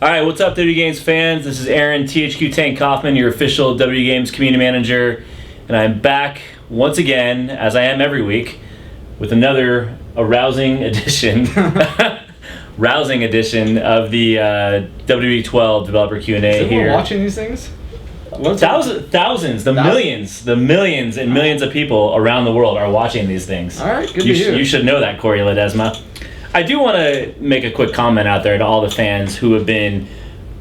All right, what's up, WWE Games fans? This is Aaron, THQ Tank Kaufman, your official WWE Games community manager, and I'm back once again, as I am every week, with another rousing edition of the WWE 12 Developer Q&A here. Watching these things? Thousands, millions and millions of people around the world are watching these things. All right, good to hear. You should know that, Corey Ledesma. I do want to make a quick comment out there to all the fans who have been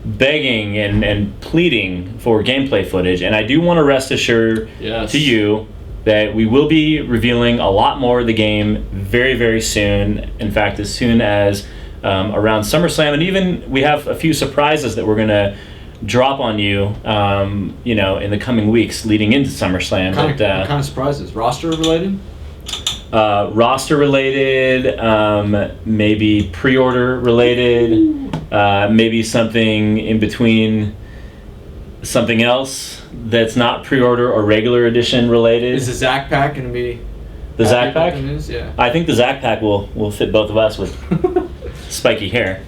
begging and pleading for gameplay footage, and I do want to rest assured to you that we will be revealing a lot more of the game very, very soon. In fact, as soon as around SummerSlam, and even we have a few surprises that we're going to drop on you, in the coming weeks leading into SummerSlam. What kind of surprises? Roster related? Roster related, maybe pre-order related, maybe something in between, something else that's not pre-order or regular edition related. Is the Zack Pack going to be the Zack Pack? Yeah. I think the Zack Pack will fit both of us with spiky hair.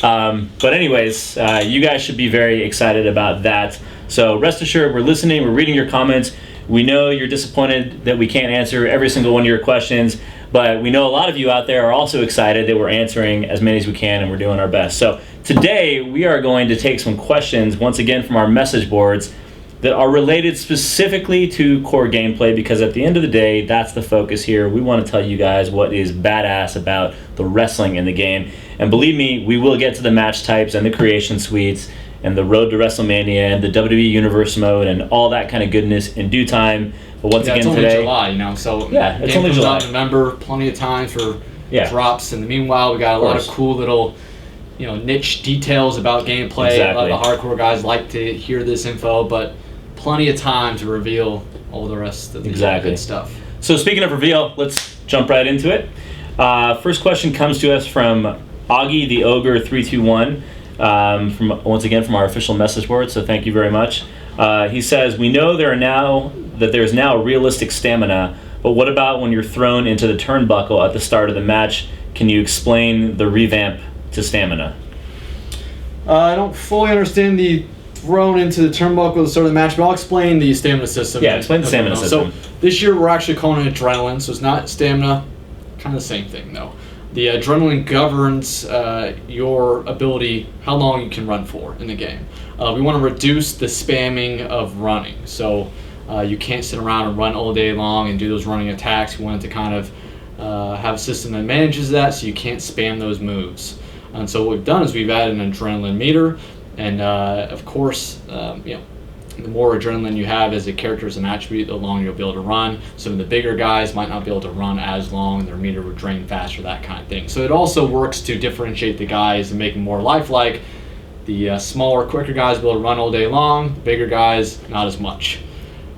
But anyways, you guys should be very excited about that. So rest assured, we're listening, we're reading your comments. We know you're disappointed that we can't answer every single one of your questions, but we know a lot of you out there are also excited that we're answering as many as we can, and we're doing our best. So today we are going to take some questions once again from our message boards that are related specifically to core gameplay, because at the end of the day, that's the focus here. We want to tell you guys what is badass about the wrestling in the game. And believe me, we will get to the match types and the creation suites and the road to WrestleMania and the WWE Universe mode and all that kind of goodness in due time. But once again it's only today, July, so it's only July. November, plenty of time for drops. In the meanwhile, we got a lot of cool little, niche details about gameplay. Exactly. A lot of the hardcore guys like to hear this info, but plenty of time to reveal all the rest of the good stuff. So speaking of reveal, let's jump right into it. First question comes to us from Augie the Ogre 321. From our official message board, so thank you very much. He says, we know there's now realistic stamina, but what about when you're thrown into the turnbuckle at the start of the match? Can you explain the revamp to stamina? I don't fully understand the thrown into the turnbuckle at the start of the match, but I'll explain the stamina system. Yeah, explain the stamina system. So this year we're actually calling it adrenaline, so it's not stamina, kind of the same thing though. The adrenaline governs your ability, how long you can run for in the game. We want to reduce the spamming of running. So you can't sit around and run all day long and do those running attacks. We want it to kind of have a system that manages that so you can't spam those moves. And so what we've done is we've added an adrenaline meter. And of course, the more adrenaline you have as a character, as an attribute, the longer you'll be able to run. Some of the bigger guys might not be able to run as long, their meter would drain faster, that kind of thing. So it also works to differentiate the guys and make them more lifelike. The smaller, quicker guys will be able to run all day long, the bigger guys, not as much.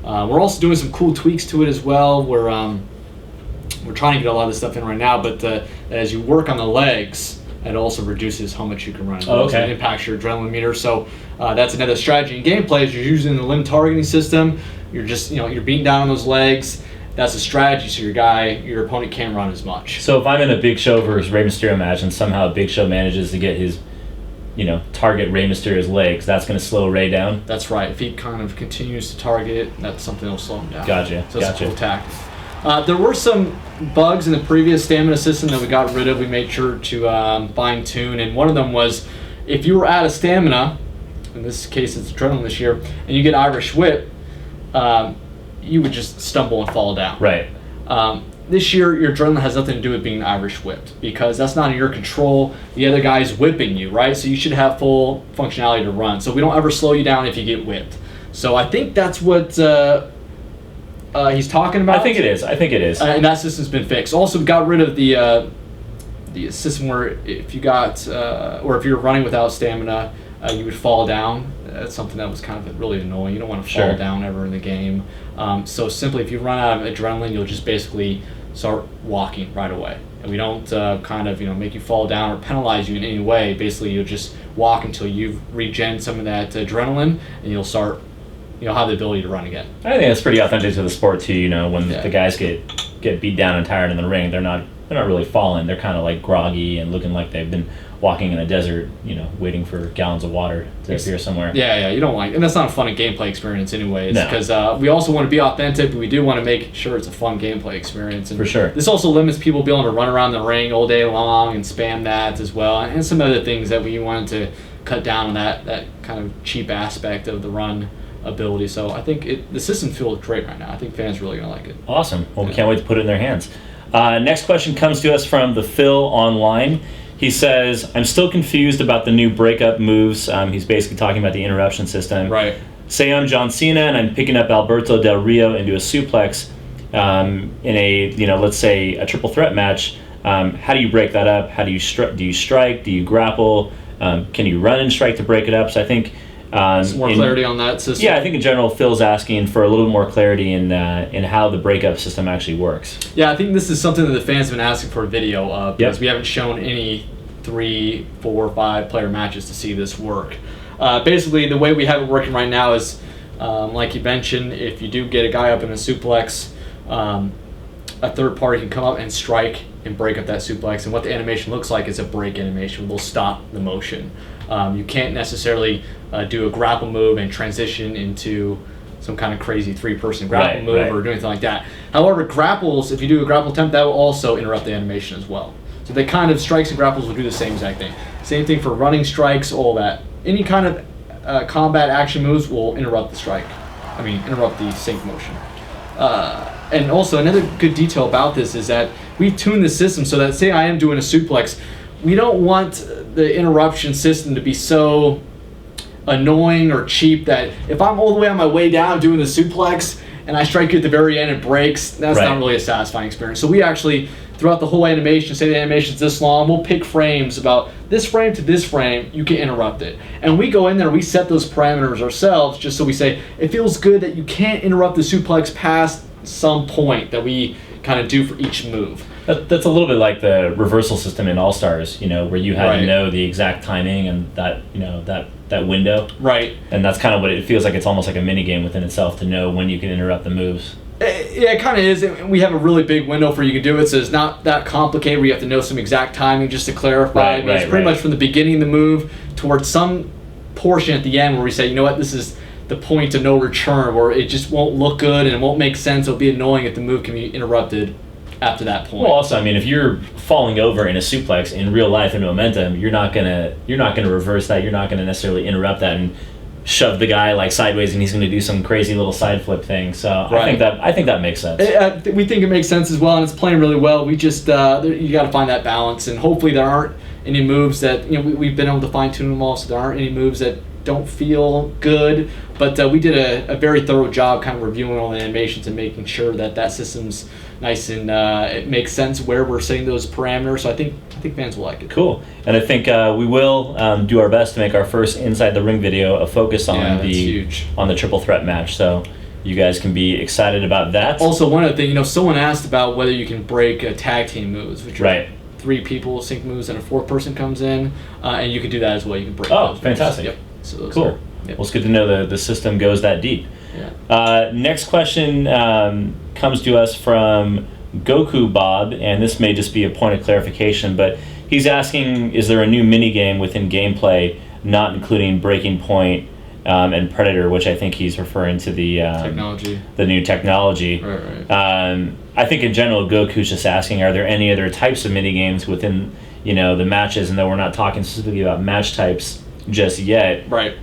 We're also doing some cool tweaks to it as well. We're trying to get a lot of this stuff in right now, but as you work on the legs, it also reduces how much you can run. So it impacts your adrenaline meter. So that's another strategy in gameplay. Is you're using the limb targeting system. You're just you're beating down on those legs. That's a strategy. So your opponent can't run as much. So if I'm in a Big Show versus Rey Mysterio match and somehow Big Show manages to get his, target Rey Mysterio's legs, that's going to slow Rey down. That's right. If he kind of continues to target it, that's something that'll slow him down. Gotcha. So it's a cool tactic. There were some bugs in the previous stamina system that we got rid of. We made sure to fine tune, and one of them was if you were out of stamina, in this case it's adrenaline this year, and you get Irish whip, you would just stumble and fall down. Right. This year your adrenaline has nothing to do with being Irish whipped, because that's not in your control. The other guy's whipping you, right? So you should have full functionality to run. So we don't ever slow you down if you get whipped. So I think that's what he's talking about. I think it is. And that system's been fixed. Also, we got rid of the system where if you got or if you're running without stamina, you would fall down. That's something that was kind of really annoying. You don't want to fall down ever in the game. So simply, if you run out of adrenaline, you'll just basically start walking right away. And we don't make you fall down or penalize you in any way. Basically, you'll just walk until you've regen some of that adrenaline, and you'll start have the ability to run again. I think that's pretty authentic to the sport too. When the guys get beat down and tired in the ring, they're not they're not really fallen. They're kind of like groggy and looking like they've been walking in a desert, waiting for gallons of water to appear somewhere. Yeah, you don't like, and that's not a fun gameplay experience anyways, No. because we also want to be authentic, but we do want to make sure it's a fun gameplay experience. And For sure. This also limits people being able to run around the ring all day long and spam that as well, and some other things that we wanted to cut down on that kind of cheap aspect of the run ability. So I think the system feels great right now. I think fans are really going to like it. Awesome. Well, we can't wait to put it in their hands. Next question comes to us from the Phil online. He says, I'm still confused about the new breakup moves. He's basically talking about the interruption system. Right. Say I'm John Cena and I'm picking up Alberto Del Rio into a suplex in a, let's say a triple threat match. How do you break that up? How do you do you strike? Do you grapple? Can you run and strike to break it up? So I think some more clarity on that system. Yeah, I think in general Phil's asking for a little more clarity in how the breakup system actually works. Yeah, I think this is something that the fans have been asking for a video of, because Yep. we haven't shown any 3, 4, 5 player matches to see this work. Basically, the way we have it working right now is, like you mentioned, if you do get a guy up in a suplex, a third party can come up and strike and break up that suplex. And what the animation looks like is a break animation. We'll stop the motion. You can't necessarily do a grapple move and transition into some kind of crazy 3-person grapple move or do anything like that. However, grapples, if you do a grapple attempt, that will also interrupt the animation as well. So the kind of strikes and grapples will do the same exact thing. Same thing for running strikes, all that. Any kind of combat action moves will interrupt the strike. Interrupt the sync motion. And also, another good detail about this is that we've tuned the system so that, say I am doing a suplex, we don't want the interruption system to be so annoying or cheap that if I'm all the way on my way down doing the suplex and I strike you at the very end, it breaks, that's not really a satisfying experience. So we actually, throughout the whole animation, say the animation's this long, we'll pick frames about this frame to this frame, you can interrupt it. And we go in there, we set those parameters ourselves, just so we say, it feels good that you can't interrupt the suplex past some point that we kind of do for each move. That's a little bit like the reversal system in All Stars, where you had to know the exact timing and that that window. Right. And that's kind of what it feels like. It's almost like a mini game within itself to know when you can interrupt the moves. Yeah, it kind of is. We have a really big window for you can do it, so it's not that complicated where you have to know some exact timing just to clarify. It's pretty much from the beginning of the move towards some portion at the end where we say, you know what, this is the point of no return, where it just won't look good and it won't make sense. It'll be annoying if the move can be interrupted after that point. Well, also, if you're falling over in a suplex in real life in momentum, you're not gonna reverse that. You're not gonna necessarily interrupt that and shove the guy like sideways, and he's gonna do some crazy little side flip thing. So I think that makes sense. We think it makes sense as well, and it's playing really well. We just you got to find that balance, and hopefully there aren't any moves that we've been able to fine tune them all, so there aren't any moves that don't feel good. But we did a very thorough job kind of reviewing all the animations and making sure that system's nice and it makes sense where we're setting those parameters. So I think fans will like it. Cool. And I think we will do our best to make our first Inside the Ring video a focus on the triple threat match. So you guys can be excited about that. Also, one other thing, someone asked about whether you can break tag team moves, which are 3 people sync moves and a 4th person comes in, and you can do that as well. You can break those fantastic. Moves. Yep. So those cool. Well, it's good to know the system goes that deep. Yeah. Next question comes to us from Goku Bob, and this may just be a point of clarification, but he's asking, is there a new minigame within gameplay not including Breaking Point and Predator, which I think he's referring to the new technology. Right. I think in general, Goku's just asking, are there any other types of minigames within the matches, and though we're not talking specifically about match types just yet. Right.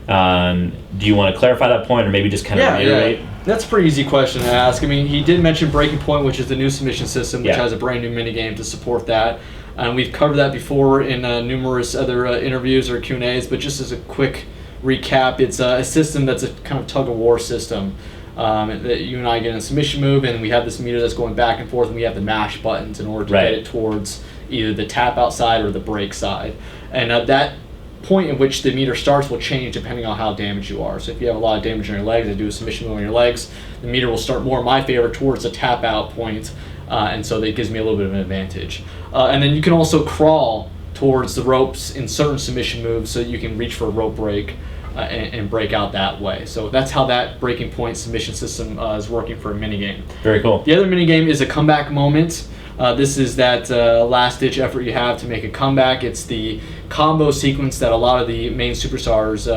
Do you want to clarify that point, or maybe just kind of reiterate? Yeah. That's a pretty easy question to ask. He did mention Breaking Point, which is the new submission system, which has a brand new minigame to support that. And we've covered that before in numerous other interviews or Q&As, but just as a quick recap, it's a system that's a kind of tug-of-war system. That you and I get in a submission move, and we have this meter that's going back and forth, and we have the mash buttons in order to get it towards either the tap outside or the break side. And that point in which the meter starts will change depending on how damaged you are. So if you have a lot of damage on your legs, I do a submission move on your legs, the meter will start more in my favor towards the tap out point, and so that gives me a little bit of an advantage. And then you can also crawl towards the ropes in certain submission moves, so you can reach for a rope break and break out that way. So that's how that Breaking Point submission system is working for a minigame. Very cool. The other minigame is a comeback moment. This is that last-ditch effort you have to make a comeback. It's the combo sequence that a lot of the main superstars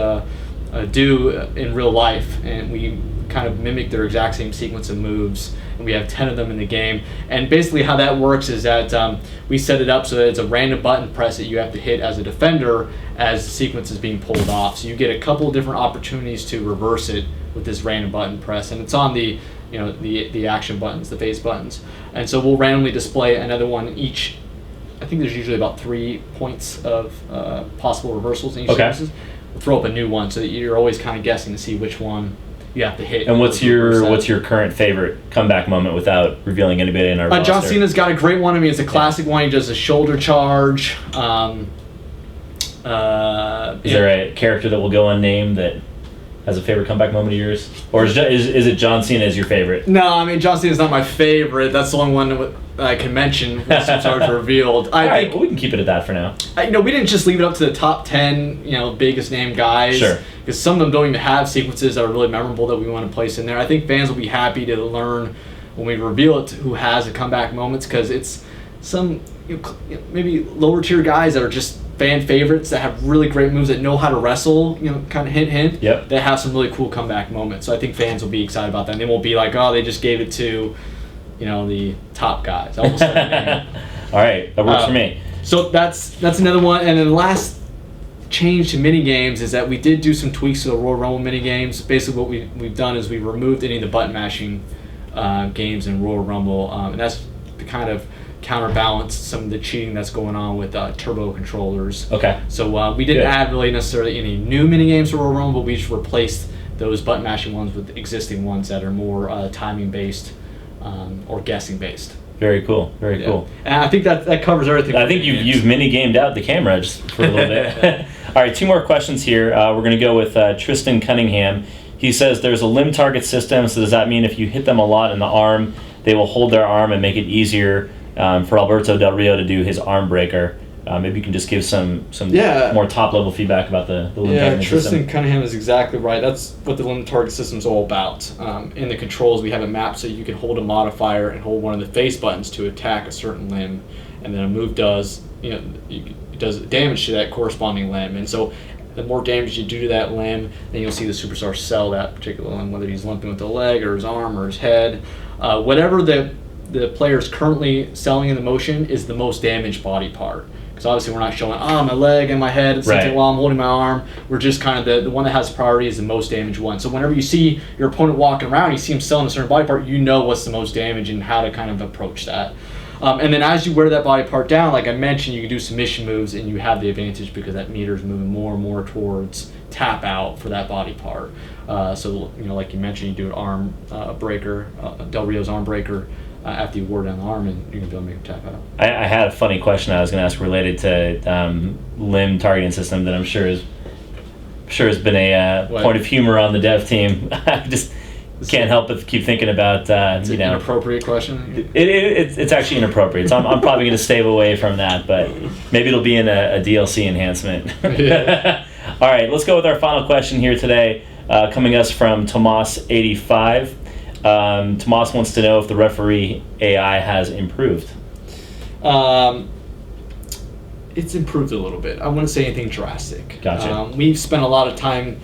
do in real life, and we kind of mimic their exact same sequence of moves, and we have 10 of them in the game. And basically how that works is that we set it up so that it's a random button press that you have to hit as a defender as the sequence is being pulled off. So you get a couple different opportunities to reverse it with this random button press, and it's on the the action buttons, the face buttons. And so we'll randomly display another one each. I think there's usually about 3 points of possible reversals in each sequence. We'll throw up a new one so that you're always kind of guessing to see which one you have to hit. And what's your current favorite comeback moment without revealing anybody in our roster? John Cena's got a great one. I mean, it's a classic one. He does a shoulder charge. Is there a character that will go unnamed that has a favorite comeback moment of yours? Or is it John Cena as your favorite? No, I mean, John Cena's not my favorite. That's the only one I can mention once it's already revealed. All right, well, we can keep it at that for now. We didn't just leave it up to the top 10, biggest name guys. Sure. Because some of them don't even have sequences that are really memorable that we want to place in there. I think fans will be happy to learn when we reveal it who has the comeback moments, because it's some maybe lower tier guys that are just fan favorites that have really great moves that know how to wrestle, kind of hint, yep, that have some really cool comeback moments. So I think fans will be excited about that. And they won't be like, oh, they just gave it to, the top guys. All right, that works for me. So that's another one. And then the last change to mini games is that we did do some tweaks to the Royal Rumble mini games. Basically, what we've done is we removed any of the button mashing games in Royal Rumble, and that's to kind of counterbalance some of the cheating that's going on with turbo controllers. Okay. So we didn't add really necessarily any new mini games to Royal Rumble, but we just replaced those button mashing ones with existing ones that are more timing based or guessing based. Very cool. Very cool. And I think that covers everything. I think you've mini gamed out the camera just for a little bit. All right, 2 more questions here. We're going to go with Tristan Cunningham. He says there's a limb target system, so does that mean if you hit them a lot in the arm, they will hold their arm and make it easier for Alberto Del Rio to do his arm breaker? Maybe you can just give some more top-level feedback about the limb target Tristan system. Cunningham is exactly right. That's what the limb target system is all about. In the controls, we have it mapped so you can hold a modifier and hold one of the face buttons to attack a certain limb, and then a move does damage to that corresponding limb. And so the more damage you do to that limb, then you'll see the superstar sell that particular limb, whether he's limping with the leg or his arm or his head. Whatever the player is currently selling in the motion is the most damaged body part. Because obviously we're not showing, my leg and my head at the same time while I'm holding my arm. We're just kind of the one that has priority is the most damaged one. So whenever you see your opponent walking around, you see him selling a certain body part, you know what's the most damage and how to kind of approach that. And then as you wear that body part down, like I mentioned, you can do submission moves and you have the advantage because that meter is moving more and more towards tap out for that body part. So like you mentioned, you do an arm breaker, Del Rio's arm breaker, after you wore down the arm, and you're going to be able to make him tap out. I had a funny question I was going to ask related to limb targeting system that I'm sure has been a point of humor on the dev team. I just can't help but keep thinking about it's an inappropriate question. It's actually inappropriate. So I'm probably going to stay away from that, but maybe it'll be in a DLC enhancement. All right, let's go with our final question here today, coming us from Tomas85. Tomas wants to know if the referee AI has improved. It's improved a little bit. I wouldn't say anything drastic. Gotcha. We've spent a lot of time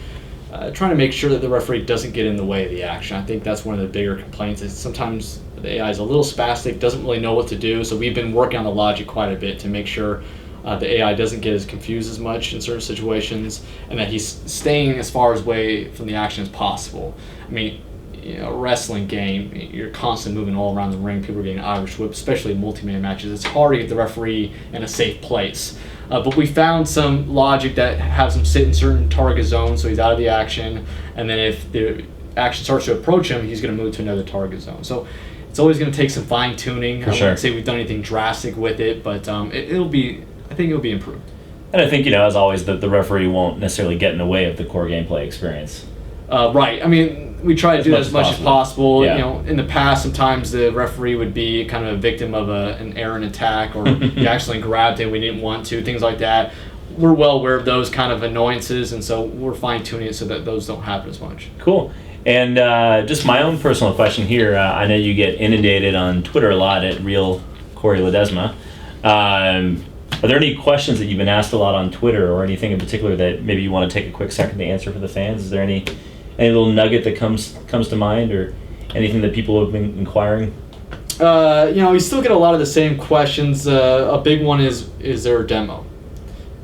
trying to make sure that the referee doesn't get in the way of the action. I think that's one of the bigger complaints is sometimes the AI is a little spastic, doesn't really know what to do. So we've been working on the logic quite a bit to make sure the AI doesn't get as confused as much in certain situations, and that he's staying as far away from the action as possible. I mean, a wrestling game, you're constantly moving all around the ring. People are getting Irish whipped, especially in multi-man matches. It's hard to get the referee in a safe place. But we found some logic that has him sit in certain target zones so he's out of the action, and then if the action starts to approach him, he's going to move to another target zone. So it's always going to take some fine-tuning. I wouldn't say we've done anything drastic with it, but I think it'll be improved. And I think, as always, the referee won't necessarily get in the way of the core gameplay experience. Right. I mean, we try to do that as much as possible. Yeah. In the past, sometimes the referee would be kind of a victim of an errant attack, or he actually grabbed him, we didn't want to, things like that. We're well aware of those kind of annoyances, and so we're fine-tuning it so that those don't happen as much. Cool. And just my own personal question here, I know you get inundated on Twitter a lot at Real Corey Ledesma. Are there any questions that you've been asked a lot on Twitter or anything in particular that maybe you want to take a quick second to answer for the fans? Is there any little nugget that comes to mind or anything that people have been inquiring? We still get a lot of the same questions. A big one is there a demo?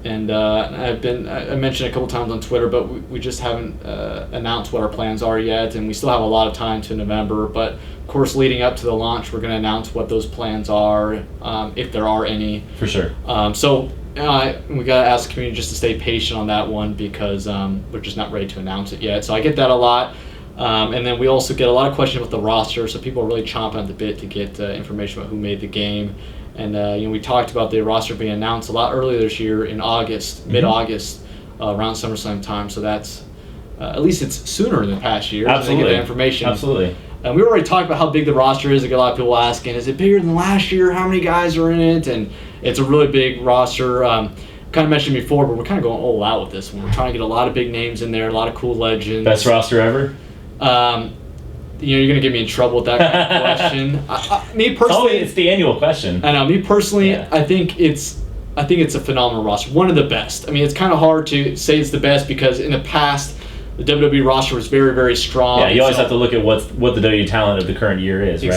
And I mentioned a couple times on Twitter, but we just haven't announced what our plans are yet, and we still have a lot of time to November. But of course, leading up to the launch, we're going to announce what those plans are, if there are any. For sure. So we got to ask the community just to stay patient on that one because we're just not ready to announce it yet. So I get that a lot. And then we also get a lot of questions about the roster, so people are really chomping at the bit to get information about who made the game. And we talked about the roster being announced a lot earlier this year in August, mid-August, around SummerSlam time. So that's at least it's sooner than the past year. Absolutely. They get that information. Absolutely. And we already talked about how big the roster is. I get a lot of people asking, is it bigger than last year? How many guys are in it? And it's a really big roster. Kind of mentioned before, but we're kind of going all out with this one. We're trying to get a lot of big names in there, a lot of cool legends. Best roster ever? You're going to get me in trouble with that kind of question. Me personally, it's the annual question. I know. Me personally, Yeah. I think it's a phenomenal roster. One of the best. I mean, it's kind of hard to say it's the best because in the past, the WWE roster was very, very strong. Yeah, you always have to look at what the WWE talent of the current year is, right?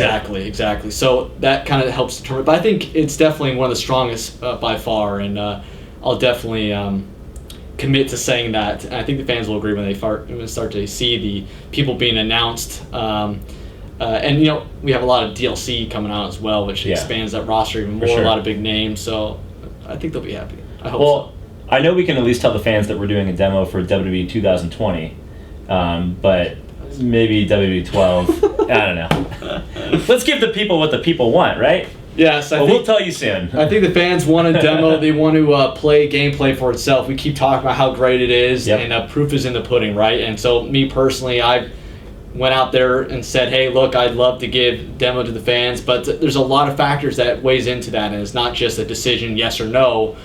Exactly. So that kind of helps determine. But I think it's definitely one of the strongest by far, and I'll definitely commit to saying that. And I think the fans will agree when they start to see the people being announced. And we have a lot of DLC coming out as well, which expands that roster even more. Sure. A lot of big names, so I think they'll be happy. I hope so. I know we can at least tell the fans that we're doing a demo for WWE 2020, but maybe WWE 12. I don't know. Let's give the people what the people want, right? Yes, we'll tell you soon. I think the fans want a demo. They want to play gameplay for itself. We keep talking about how great it is, and proof is in the pudding, right? And so me personally, I went out there and said, hey, look, I'd love to give demo to the fans, but there's a lot of factors that weighs into that, and it's not just a decision yes or no.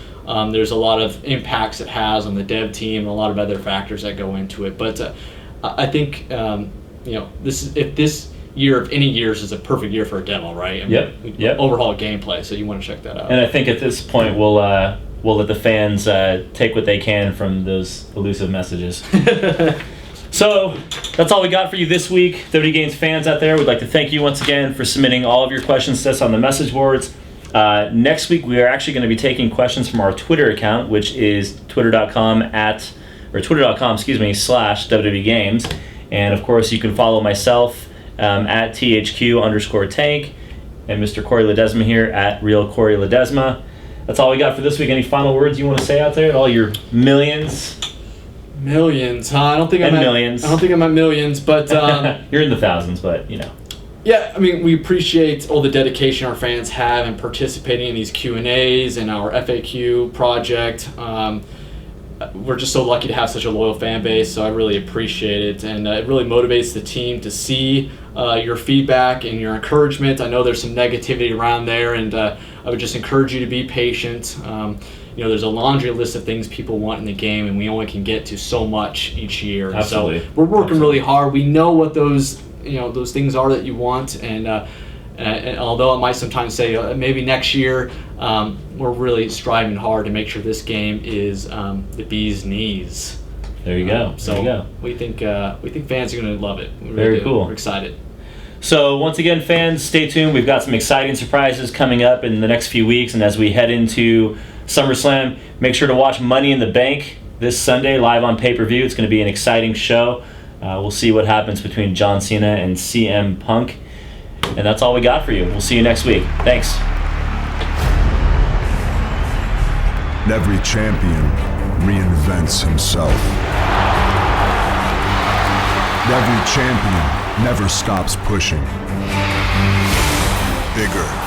There's a lot of impacts it has on the dev team and a lot of other factors that go into it. But I think if this year of any years is a perfect year for a demo, right? I mean, Yep. Overhaul gameplay, so you want to check that out. And I think at this point we'll let the fans take what they can from those elusive messages. So that's all we got for you this week. WWE Games fans out there, we'd like to thank you once again for submitting all of your questions to us on the message boards. Next week we are actually going to be taking questions from our Twitter account, which is twitter.com / WWE Games. And of course you can follow myself at THQ_tank and Mr. Corey Ledesma here at Real Corey Ledesma. That's all we got for this week. Any final words you want to say out there to all your millions? Millions, huh? I don't think I'm at millions, but you're in the thousands, but you know. Yeah, I mean, we appreciate all the dedication our fans have in participating in these Q&As and our FAQ project. We're just so lucky to have such a loyal fan base, so I really appreciate it. And it really motivates the team to see your feedback and your encouragement. I know there's some negativity around there, and I would just encourage you to be patient. There's a laundry list of things people want in the game, and we only can get to so much each year. Absolutely. So we're working really hard. We know what those things are that you want, and although I might sometimes say maybe next year, we're really striving hard to make sure this game is the bee's knees. There you go. We think fans are going to love it. Very cool. We're excited. So once again, fans, stay tuned. We've got some exciting surprises coming up in the next few weeks, and as we head into SummerSlam, make sure to watch Money in the Bank this Sunday live on pay-per-view. It's going to be an exciting show. We'll see what happens between John Cena and CM Punk. And that's all we got for you. We'll see you next week. Thanks. Every champion reinvents himself. Every champion never stops pushing. Bigger.